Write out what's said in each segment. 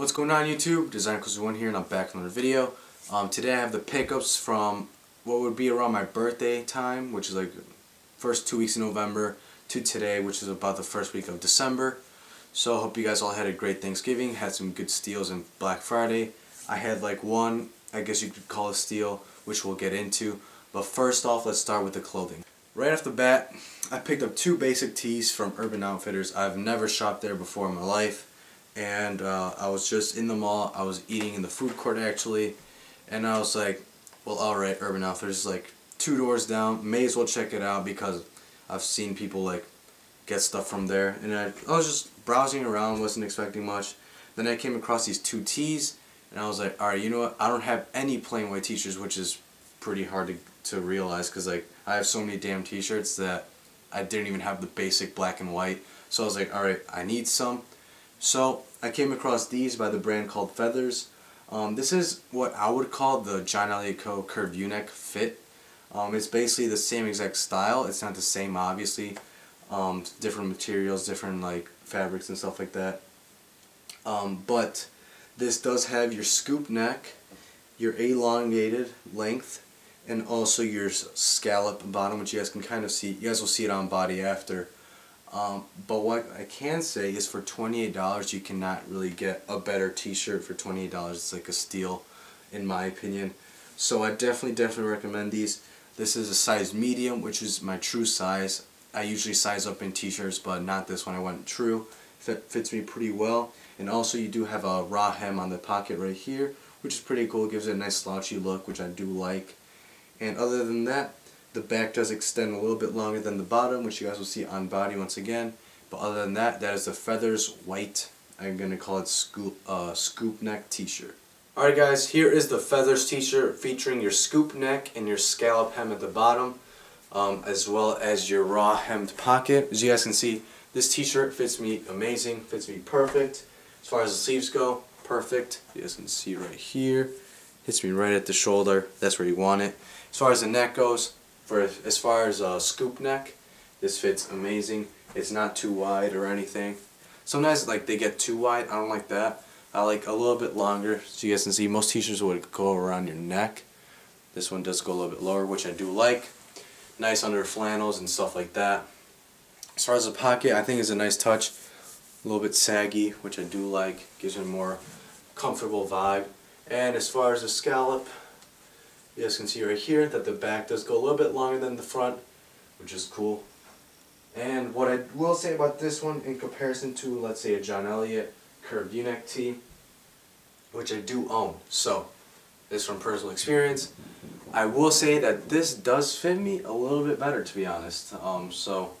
What's going on YouTube? Designer1 here and I'm back with another video. Today I have the pickups from what would be around my birthday time, which is like first 2 weeks in November, to today, which is about the first week of December. So I hope you guys all had a great Thanksgiving, had some good steals in Black Friday. I had like one, I guess you could call a steal, which we'll get into. But first off, let's start with the clothing. Right off the bat, I picked up two basic tees from Urban Outfitters. I've never shopped there before in my life. And I was just in the mall, I was eating in the food court actually, and I was like, well, alright, Urban Outfitters is like 2 doors down, may as well check it out because I've seen people like get stuff from there. And I was just browsing around, wasn't expecting much. Then I came across these two tees, and I was like, alright, you know what, I don't have any plain white t-shirts, which is pretty hard to realize because like I have so many damn t-shirts that I didn't even have the basic black and white. So I was like, alright, I need some. So I came across these by the brand called Feathers. This is what I would call the John Elliott Co. curved U-neck fit. It's basically the same exact style. It's not the same, obviously. Different materials, different like fabrics and stuff like that. But this does have your scoop neck, your elongated length, and also your scallop bottom, which you guys can kind of see. You guys will see it on body after. But what I can say is for $28 you cannot really get a better t-shirt for $28. It's like a steal in my opinion. So I definitely recommend these. This is a size medium, which is my true size. I usually size up in t-shirts, but not this one. I went true. It fits me pretty well. And also you do have a raw hem on the pocket right here, which is pretty cool. It gives it a nice slouchy look, which I do like. And other than that, the back does extend a little bit longer than the bottom, which you guys will see on body once again. But other than that, that is the Feathers white, I'm going to call it scoop neck t-shirt. Alright guys, here is the Feathers t-shirt featuring your scoop neck and your scallop hem at the bottom, as well as your raw hemmed pocket. As you guys can see, this t-shirt fits me amazing, fits me perfect. As far as the sleeves go, perfect. You guys can see right here, hits me right at the shoulder, that's where you want it. As far as the neck goes, as far as scoop neck, this fits amazing. It's not too wide or anything. Sometimes like they get too wide. I don't like that. I like a little bit longer. So you guys can see most t-shirts would go around your neck. This one does go a little bit lower, which I do like. Nice under flannels and stuff like that. As far as the pocket, I think is a nice touch. A little bit saggy, which I do like. Gives it a more comfortable vibe. And as far as the scallop, you guys can see right here that the back does go a little bit longer than the front, which is cool. And what I will say about this one in comparison to, let's say, a John Elliott curved U-neck tee, which I do own, so this is from personal experience, I will say that this does fit me a little bit better, to be honest. So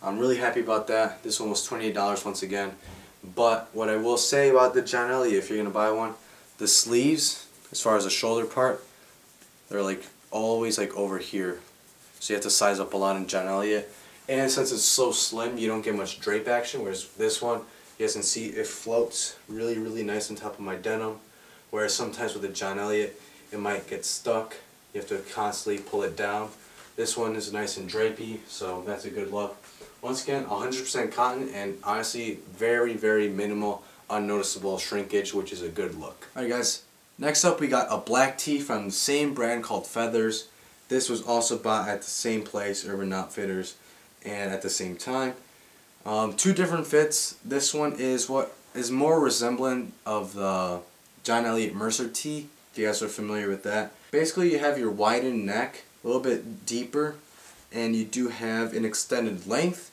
I'm really happy about that. This one was $28 once again. But what I will say about the John Elliott, if you're going to buy one, the sleeves, as far as the shoulder part, they're like always like over here, so you have to size up a lot in John Elliott. And since it's so slim, you don't get much drape action. Whereas this one, you guys can see it floats really nice on top of my denim. Whereas sometimes with the John Elliott, it might get stuck. You have to constantly pull it down. This one is nice and drapey, so that's a good look. Once again, 100% cotton, and honestly, very minimal, unnoticeable shrinkage, which is a good look. Alright guys. Next up we got a black tee from the same brand called Feathers. This was also bought at the same place, Urban Outfitters, and at the same time. Two different fits. This one is what is more resemblant of the John Elliott Mercer tee, if you guys are familiar with that. Basically you have your widened neck, a little bit deeper, and you do have an extended length.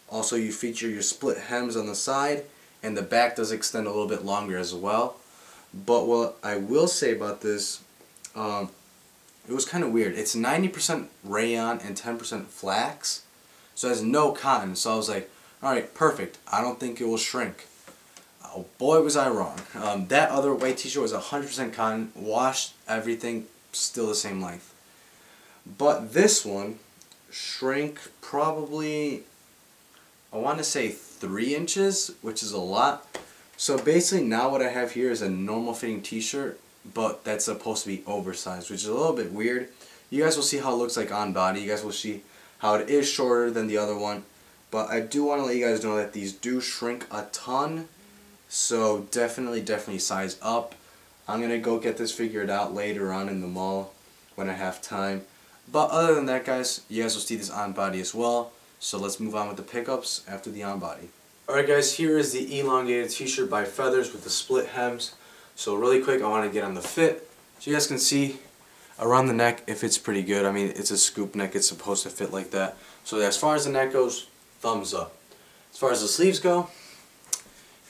Also you feature your split hems on the side, and the back does extend a little bit longer as well. But what I will say about this, it was kind of weird. It's 90% rayon and 10% flax, so it has no cotton. So I was like, alright, perfect. I don't think it will shrink. Oh boy, was I wrong. That other white t-shirt was 100% cotton, washed everything, still the same length. But this one shrank probably, I want to say 3 inches, which is a lot. So basically now what I have here is a normal fitting t-shirt, but that's supposed to be oversized, which is a little bit weird. You guys will see how it looks like on body. You guys will see how it is shorter than the other one. But I do want to let you guys know that these do shrink a ton, So definitely size up. I'm gonna go get this figured out later on in the mall when I have time. But other than that, guys, you guys will see this on body as well. So let's move on with the pickups after the on body. Alright guys, here is the elongated t-shirt by Feathers with the split hems. So really quick, I want to get on the fit. So you guys can see around the neck, it fits pretty good. I mean, it's a scoop neck, it's supposed to fit like that. So as far as the neck goes, thumbs up. As far as the sleeves go,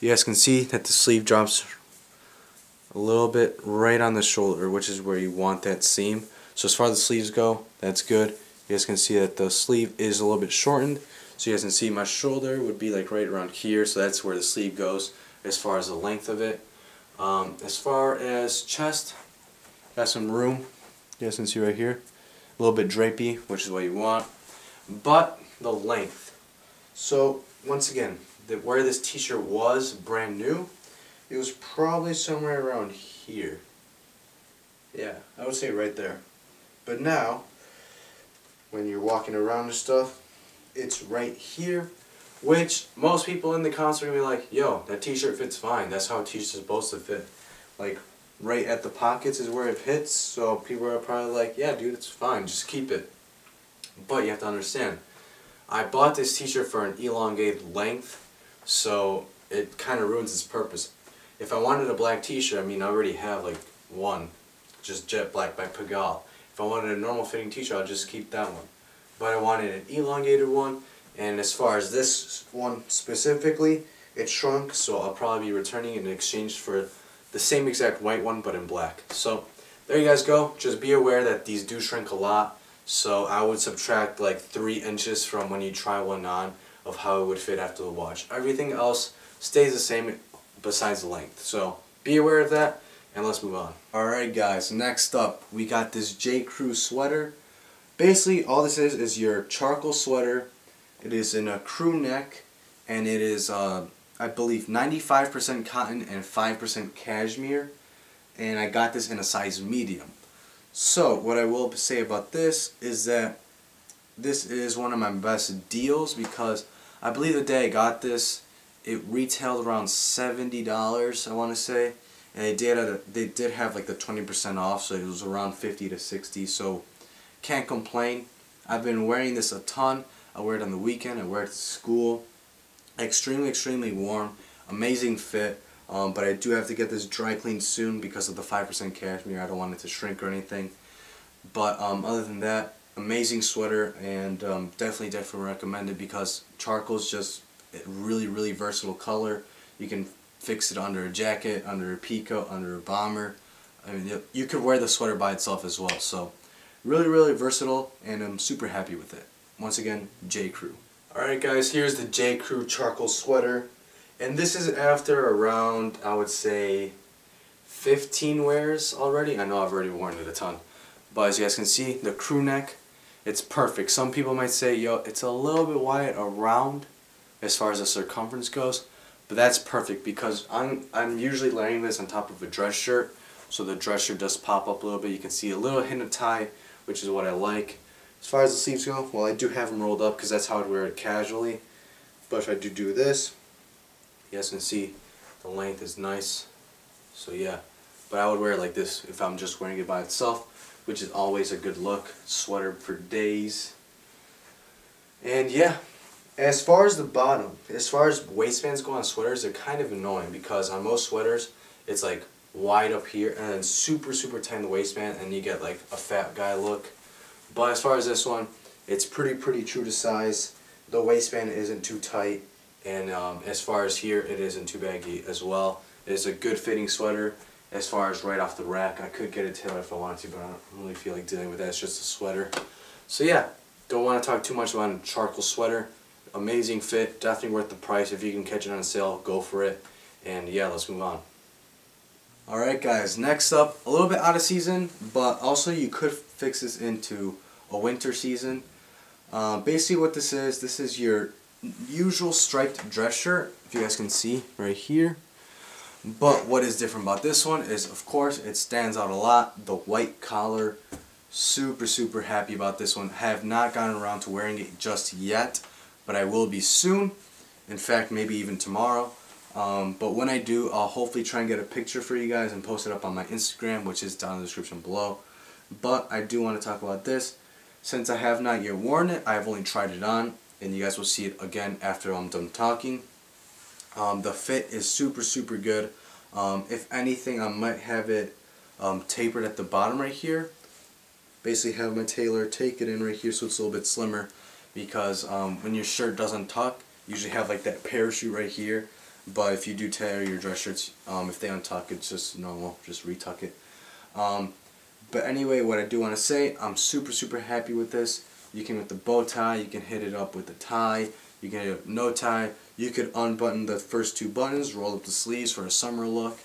you guys can see that the sleeve drops a little bit right on the shoulder, which is where you want that seam. So as far as the sleeves go, that's good. You guys can see that the sleeve is a little bit shortened. So you guys can see my shoulder would be like right around here, so that's where the sleeve goes as far as the length of it. As far as chest, got some room. You guys can see right here. A little bit drapey, which is what you want. But the length. So once again, where this t-shirt was brand new, it was probably somewhere around here. Yeah, I would say right there. But now, when you're walking around and stuff, it's right here, which most people in the comments are going to be like, yo, that t-shirt fits fine. That's how a t-shirt's supposed to fit. Like, right at the pockets is where it fits, so people are probably like, yeah, dude, it's fine, just keep it. But you have to understand, I bought this t-shirt for an elongated length, so it kind of ruins its purpose. If I wanted a black t-shirt, I mean, I already have like one, just jet black by Pigalle. If I wanted a normal fitting t-shirt, I'll just keep that one. But I wanted an elongated one, and as far as this one specifically, it shrunk, so I'll probably be returning it in exchange for the same exact white one, but in black. So there you guys go. Just be aware that these do shrink a lot, so I would subtract like 3 inches from when you try one on of how it would fit after the wash. Everything else stays the same besides the length, so be aware of that, and let's move on. Alright guys, next up we got this J. Crew sweater. Basically all this is your charcoal sweater. It is in a crew neck, and it is I believe 95% cotton and 5% cashmere, and I got this in a size medium. So what I will say about this is that this is one of my best deals, because I believe the day I got this, it retailed around $70, I want to say, and they did have like the 20% off, so it was around 50 to 60. So can't complain. I've been wearing this a ton. I wear it on the weekend. I wear it to school. Extremely warm. Amazing fit. But I do have to get this dry cleaned soon because of the 5% cashmere. I don't want it to shrink or anything. But other than that, amazing sweater, and definitely recommend it, because charcoal is just a really versatile color. You can fix it under a jacket, under a peacoat, under a bomber. I mean, you could wear the sweater by itself as well. So really versatile, and I'm super happy with it. Once again, J. Crew. Alright guys, here's the J. Crew charcoal sweater, and this is after around, I would say, 15 wears already. I know I've already worn it a ton, but as you guys can see, the crew neck, it's perfect. Some people might say, yo, it's a little bit wide around as far as the circumference goes, but that's perfect because I'm usually layering this on top of a dress shirt, so the dress shirt does pop up a little bit. You can see a little hint of tie, which is what I like. As far as the sleeves go, well, I do have them rolled up because that's how I'd wear it casually. But if I do this, you guys can see the length is nice. So yeah, but I would wear it like this if I'm just wearing it by itself, which is always a good look. Sweater for days. And yeah, as far as the bottom, as far as waistbands go on sweaters, they're kind of annoying because on most sweaters, it's like wide up here and then super tight in the waistband, and you get like a fat guy look. But as far as this one, it's pretty true to size. The waistband isn't too tight, and as far as here, it isn't too baggy as well. It's a good fitting sweater. As far as right off the rack, I could get it tailored if I wanted to, but I don't really feel like dealing with that. It's just a sweater. So yeah, don't want to talk too much about a charcoal sweater. Amazing fit, definitely worth the price. If you can catch it on sale, go for it. And yeah, let's move on. Alright guys, next up, a little bit out of season, but also you could fix this into a winter season. Basically what this is your usual striped dress shirt, if you guys can see right here. But what is different about this one is, of course, it stands out a lot. The white collar, super happy about this one. Have not gotten around to wearing it just yet, but I will be soon. In fact, maybe even tomorrow. But when I do, I'll hopefully try and get a picture for you guys and post it up on my Instagram, which is down in the description below. But I do want to talk about this. Since I have not yet worn it, I have only tried it on, and you guys will see it again after I'm done talking. The fit is super good. If anything, I might have it tapered at the bottom right here. Basically have my tailor take it in right here so it's a little bit slimmer, because when your shirt doesn't tuck, you usually have like that parachute right here. But if you do tailor your dress shirts, if they untuck, it's just normal, just retuck it. But anyway, what I do want to say, I'm super happy with this. You can with the bow tie, you can hit it up with the tie, you can hit it up no tie. You could unbutton the first two buttons, roll up the sleeves for a summer look.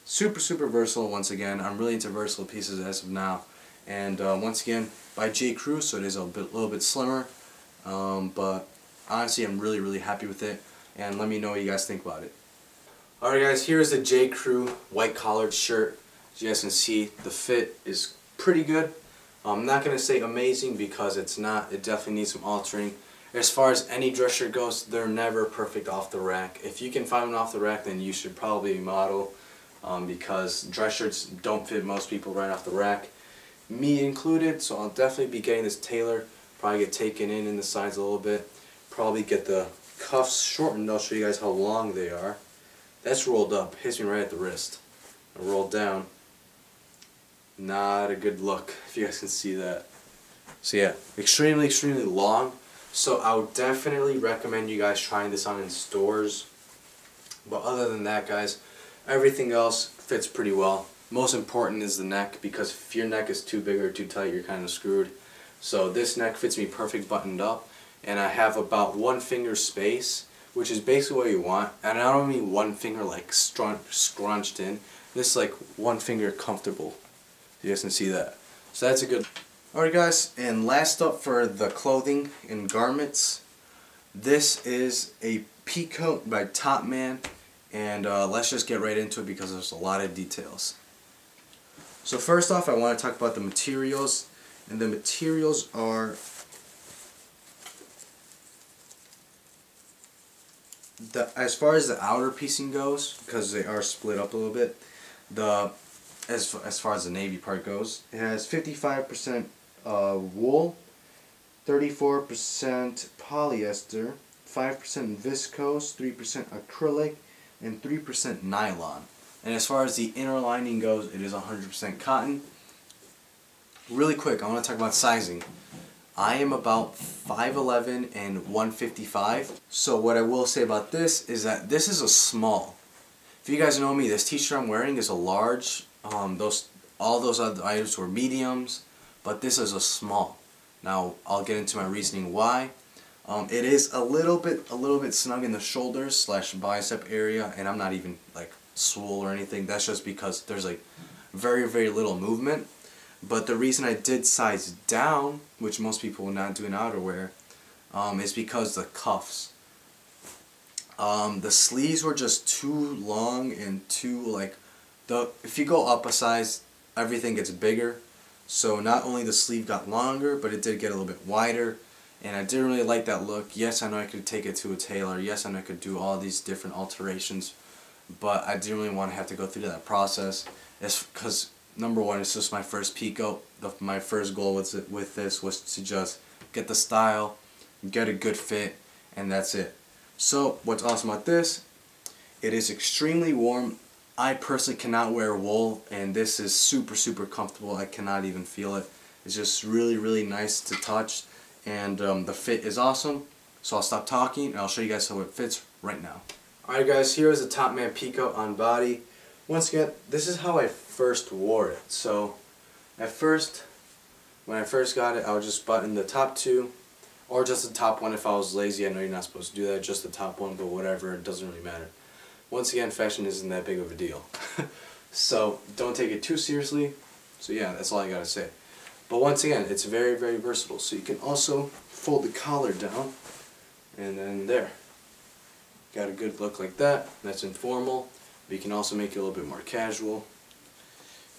Super versatile. Once again, I'm really into versatile pieces as of now. And once again, by J. Crew, so it is a little bit slimmer. But honestly, I'm really happy with it. And let me know what you guys think about it. Alright guys, here's the J. Crew white collared shirt. As you guys can see, the fit is pretty good. I'm not going to say amazing because it's not. It definitely needs some altering. As far as any dress shirt goes, they're never perfect off the rack. If you can find one off the rack, then you should probably model, because dress shirts don't fit most people right off the rack, me included. So I'll definitely be getting this tailored. Probably get taken in the sides a little bit. Probably get the cuffs shortened. I'll show you guys how long they are. That's rolled up. Hits me right at the wrist. I rolled down. Not a good look, if you guys can see that. So yeah, extremely long. So I would definitely recommend you guys trying this on in stores. But other than that, guys, everything else fits pretty well. Most important is the neck, because if your neck is too big or too tight, you're kind of screwed. So this neck fits me perfect buttoned up, and I have about 1 finger space, which is basically what you want. And I don't mean 1 finger like scrunched in. This is like 1 finger comfortable. You guys can see that. So that's a good. Alright guys, and last up for the clothing and garments, this is a peacoat by Topman, and let's just get right into it because there's a lot of details. So first off, I want to talk about the materials, and the materials are as far as the outer piecing goes, because they are split up a little bit, as far as the navy part goes, it has 55% wool, 34% polyester, 5% viscose, 3% acrylic, and 3% nylon. And as far as the inner lining goes, it is 100% cotton. Really quick, I want to talk about sizing. I am about 5'11" and 155. So what I will say about this is that this is a small. If you guys know me, this t-shirt I'm wearing is a large. All those other items were mediums, but this is a small. Now I'll get into my reasoning why. It is a little bit snug in the shoulders / bicep area, and I'm not even like swole or anything. That's just because there's like very little movement. But the reason I did size down, which most people will not do in outerwear, is because the cuffs. The sleeves were just too long and too like. If you go up a size, everything gets bigger. So not only the sleeve got longer, but it did get a little bit wider. And I didn't really like that look. Yes, I know I could take it to a tailor. Yes, I know I could do all these different alterations. But I didn't really want to have to go through that process. It's because, number one, it's just my first peacoat. My first goal with this was to just get the style, get a good fit, and that's it. So what's awesome about this, it is extremely warm. I personally cannot wear wool, and this is super comfortable. I cannot even feel it. It's just really nice to touch, and the fit is awesome. So I'll stop talking and I'll show you guys how it fits right now. Alright guys, here is the Topman peacoat on body. Once again, this is how I first wore it. So at first, when I first got it, I would just button the top two, or just the top one if I was lazy. I know you're not supposed to do that, just the top one, but whatever, it doesn't really matter. Once again, fashion isn't that big of a deal. So don't take it too seriously. So yeah, that's all I gotta say. But once again, it's very versatile. So you can also fold the collar down, and then there. Got a good look like that. That's informal. But you can also make it a little bit more casual.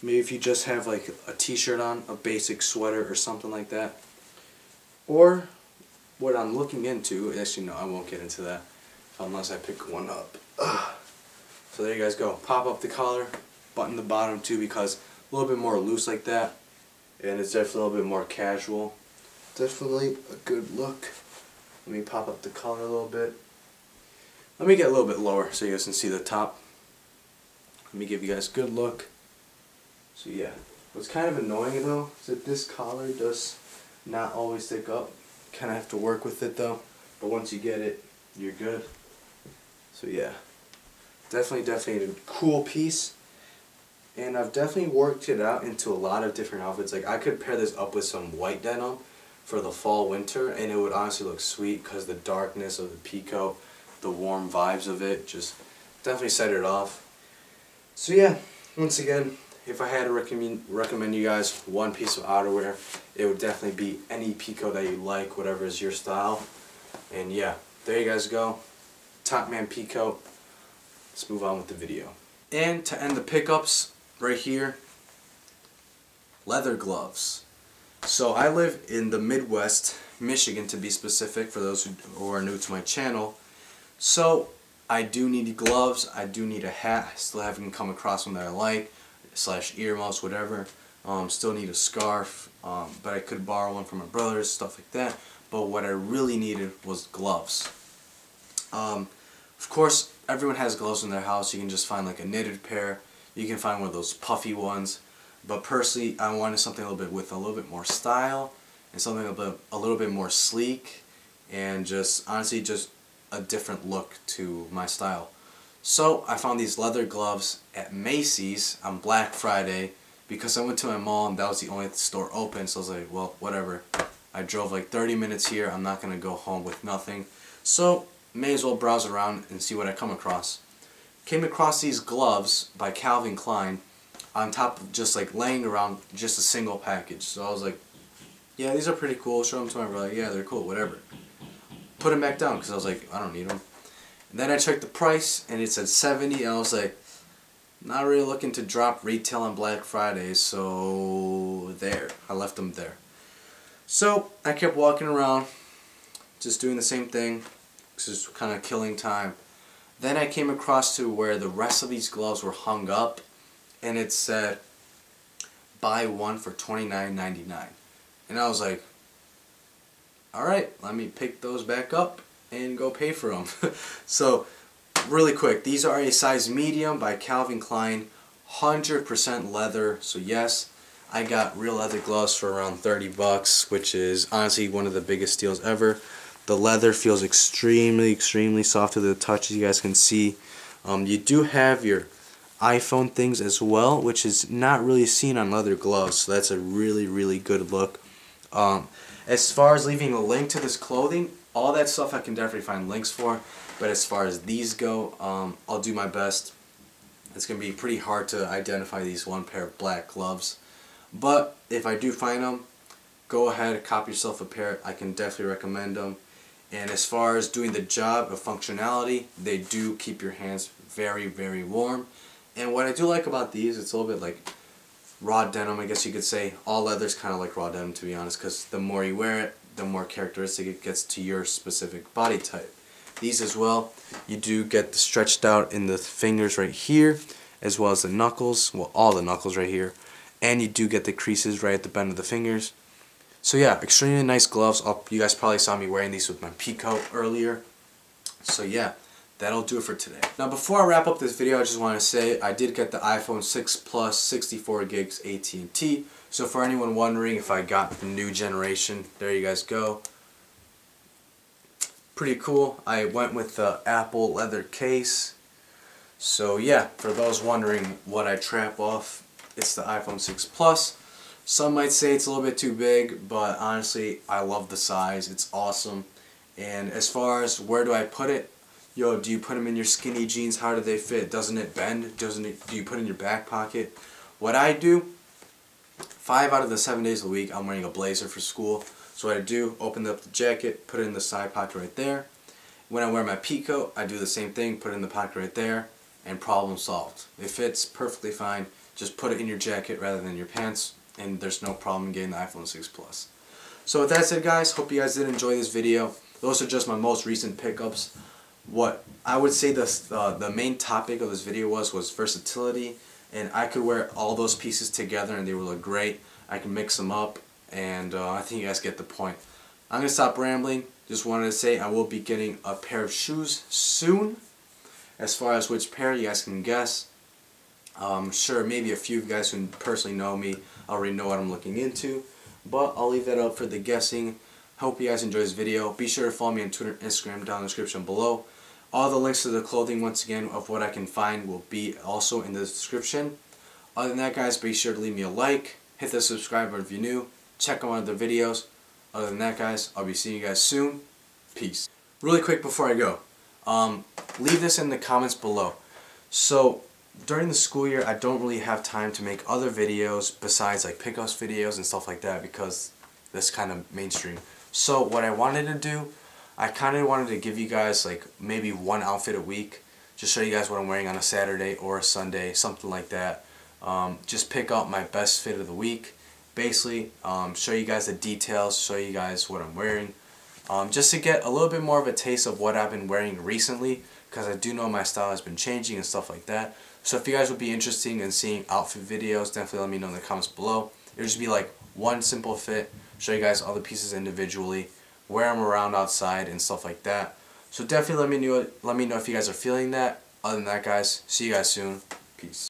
Maybe if you just have like a t-shirt on, a basic sweater or something like that. Or what I'm looking into, actually no, I won't get into that unless I pick one up. So there you guys go. Pop up the collar, button the bottom too, because a little bit more loose like that, and it's definitely a little bit more casual. Definitely a good look. Let me pop up the collar a little bit. Let me get a little bit lower so you guys can see the top. Let me give you guys a good look. So yeah, what's kind of annoying though is that this collar does not always stick up. Kind of have to work with it though, but once you get it, you're good. So yeah, definitely a cool piece, and I've definitely worked it out into a lot of different outfits. Like I could pair this up with some white denim for the fall winter, and it would honestly look sweet because the darkness of the peacoat, the warm vibes of it, just definitely set it off. So yeah, once again, if I had to recommend you guys one piece of outerwear, it would definitely be any peacoat that you like, whatever is your style. And yeah, there you guys go. Top Man peacoat. Let's move on with the video. And to end the pickups, right here, leather gloves. So I live in the Midwest, Michigan to be specific, for those who are new to my channel. So I do need gloves, I do need a hat. I still haven't come across one that I like, / earmuffs, whatever. Still need a scarf, but I could borrow one from my brothers, stuff like that. But what I really needed was gloves. Of course, everyone has gloves in their house. You can just find like a knitted pair. You can find one of those puffy ones. But personally, I wanted something a little bit with a little bit more style and something a little bit more sleek, and just honestly just a different look to my style. So I found these leather gloves at Macy's on Black Friday because I went to my mall and that was the only store open. So I was like, well, whatever. I drove like 30 minutes here. I'm not gonna go home with nothing. So may as well browse around and see what I come across. Came across these gloves by Calvin Klein on top of just like laying around just a single package. So I was like, yeah, these are pretty cool. Show them to my brother. Like, yeah, they're cool, whatever. Put them back down because I was like, I don't need them. And then I checked the price and it said $70, and I was like, not really looking to drop retail on Black Friday, so there. I left them there. So I kept walking around, just doing the same thing, just kind of killing time. Then I came across to where the rest of these gloves were hung up, and it said, buy one for $29.99. And I was like, alright, let me pick those back up and go pay for them. So, really quick, these are a size medium by Calvin Klein, 100% leather. So yes, I got real leather gloves for around 30 bucks, which is honestly one of the biggest steals ever. The leather feels extremely soft to the touch, as you guys can see. You do have your iPhone things as well, which is not really seen on leather gloves, so that's a really good look. As far as leaving a link to this clothing, all that stuff I can definitely find links for, but as far as these go, I'll do my best. It's going to be pretty hard to identify these one pair of black gloves, but if I do find them, go ahead, cop yourself a pair. I can definitely recommend them. And as far as doing the job of functionality, they do keep your hands very warm. And what I do like about these, it's a little bit like raw denim, I guess you could say. All leather's kind of like raw denim, to be honest, because the more you wear it, the more characteristic it gets to your specific body type. These as well, you do get the stretched out in the fingers right here, as well as the knuckles, well, all the knuckles right here, and you do get the creases right at the bend of the fingers. So yeah, extremely nice gloves. You guys probably saw me wearing these with my peacoat earlier. So yeah, that'll do it for today. Now before I wrap up this video, I just want to say I did get the iPhone 6 Plus 64 gigs AT&T. So for anyone wondering if I got the new generation, there you guys go. Pretty cool. I went with the Apple leather case. So yeah, for those wondering what I trap off, it's the iPhone 6 Plus. Some might say it's a little bit too big, but honestly, I love the size. It's awesome. And as far as where do I put it, yo, do you put them in your skinny jeans? How do they fit? Doesn't it bend? Do you put it in your back pocket? What I do, 5 out of the 7 days of the week, I'm wearing a blazer for school. So what I do, open up the jacket, put it in the side pocket right there. When I wear my peacoat, I do the same thing, put it in the pocket right there, and problem solved. It fits perfectly fine. Just put it in your jacket rather than your pants, and there's no problem getting the iPhone 6 Plus. So with that said, guys, hope you guys did enjoy this video. Those are just my most recent pickups. what I would say the main topic of this video was versatility, and I could wear all those pieces together and they would look great. I can mix them up, and I think you guys get the point. I'm going to stop rambling. Just wanted to say I will be getting a pair of shoes soon. As far as which pair, you guys can guess. Sure, maybe a few of you guys who personally know me already know what I'm looking into, but I'll leave that up for the guessing. Hope you guys enjoy this video. Be sure to follow me on Twitter and Instagram down in the description below. All the links to the clothing, once again, of what I can find will be also in the description. Other than that, guys, be sure to leave me a like, hit the subscribe button if you're new, check out my other videos. Other than that, guys, I'll be seeing you guys soon. Peace. Really quick before I go, leave this in the comments below. So, during the school year, I don't really have time to make other videos besides like pickups videos and stuff like that because that's kind of mainstream. So what I wanted to do, I kind of wanted to give you guys like maybe one outfit a week. Just show you guys what I'm wearing on a Saturday or a Sunday, something like that. Just pick out my best fit of the week. Basically, show you guys the details, show you guys what I'm wearing. Just to get a little bit more of a taste of what I've been wearing recently, because I do know my style has been changing and stuff like that. So if you guys would be interested in seeing outfit videos, definitely let me know in the comments below. It would just be like one simple fit, show you guys all the pieces individually, wear them around outside and stuff like that. So definitely let me know if you guys are feeling that. Other than that, guys, see you guys soon. Peace.